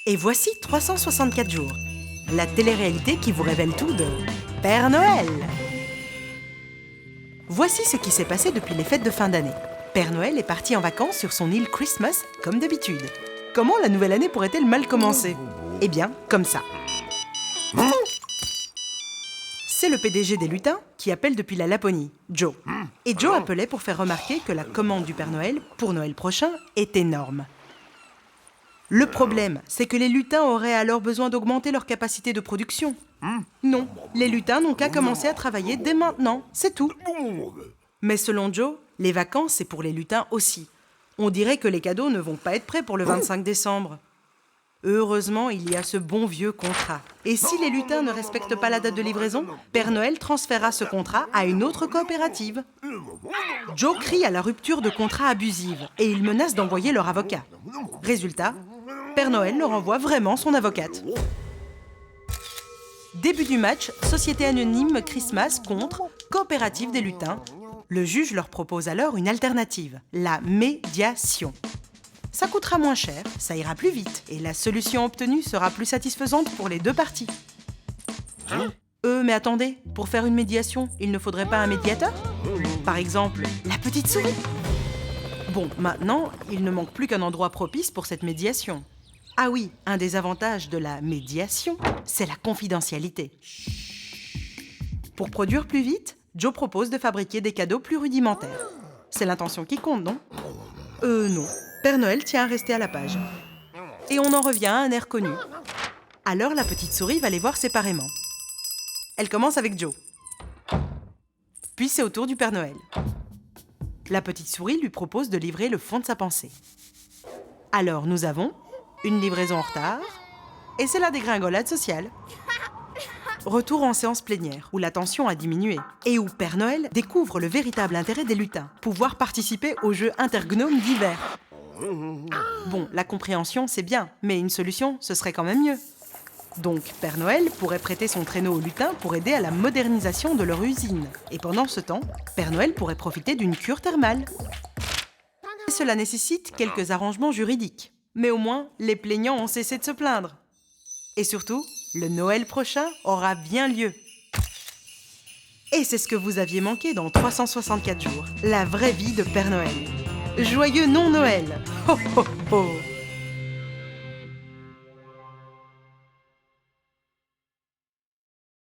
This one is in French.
Et voici 364 jours, la télé-réalité qui vous révèle tout de Père Noël. Voici ce qui s'est passé depuis les fêtes de fin d'année. Père Noël est parti en vacances sur son île Christmas, comme d'habitude. Comment la nouvelle année pourrait-elle mal commencer? Eh bien, comme ça. C'est le PDG des lutins qui appelle depuis la Laponie, Joe. Et Joe appelait pour faire remarquer que la commande du Père Noël pour Noël prochain est énorme. Le problème, c'est que les lutins auraient alors besoin d'augmenter leur capacité de production. Non, les lutins n'ont qu'à commencer à travailler dès maintenant, c'est tout. Mais selon Joe, les vacances, c'est pour les lutins aussi. On dirait que les cadeaux ne vont pas être prêts pour le 25 décembre. Heureusement, il y a ce bon vieux contrat. Et si les lutins ne respectent pas la date de livraison, Père Noël transférera ce contrat à une autre coopérative. Joe crie à la rupture de contrat abusive et il menace d'envoyer leur avocat. Résultat, Père Noël leur envoie vraiment son avocate. Début du match, Société anonyme Christmas contre Coopérative des lutins. Le juge leur propose alors une alternative, la médiation. Ça coûtera moins cher, ça ira plus vite, et la solution obtenue sera plus satisfaisante pour les deux parties. Mais attendez, pour faire une médiation, il ne faudrait pas un médiateur? Par exemple, la petite souris? Bon, maintenant, il ne manque plus qu'un endroit propice pour cette médiation. Ah oui, un des avantages de la médiation, c'est la confidentialité. Pour produire plus vite, Joe propose de fabriquer des cadeaux plus rudimentaires. C'est l'intention qui compte, non? Non. Père Noël tient à rester à la page. Et on en revient à un air connu. Alors la petite souris va les voir séparément. Elle commence avec Joe. Puis c'est au tour du Père Noël. La petite souris lui propose de livrer le fond de sa pensée. Alors nous avons une livraison en retard, et c'est la dégringolade sociale. Retour en séance plénière, où la tension a diminué, et où Père Noël découvre le véritable intérêt des lutins, pouvoir participer aux jeux intergnomes d'hiver. Bon, la compréhension, c'est bien, mais une solution, ce serait quand même mieux. Donc, Père Noël pourrait prêter son traîneau aux lutins pour aider à la modernisation de leur usine. Et pendant ce temps, Père Noël pourrait profiter d'une cure thermale. Et cela nécessite quelques arrangements juridiques. Mais au moins, les plaignants ont cessé de se plaindre. Et surtout, le Noël prochain aura bien lieu. Et c'est ce que vous aviez manqué dans 364 jours, la vraie vie de Père Noël. Joyeux non-Noël! Ho ho ho!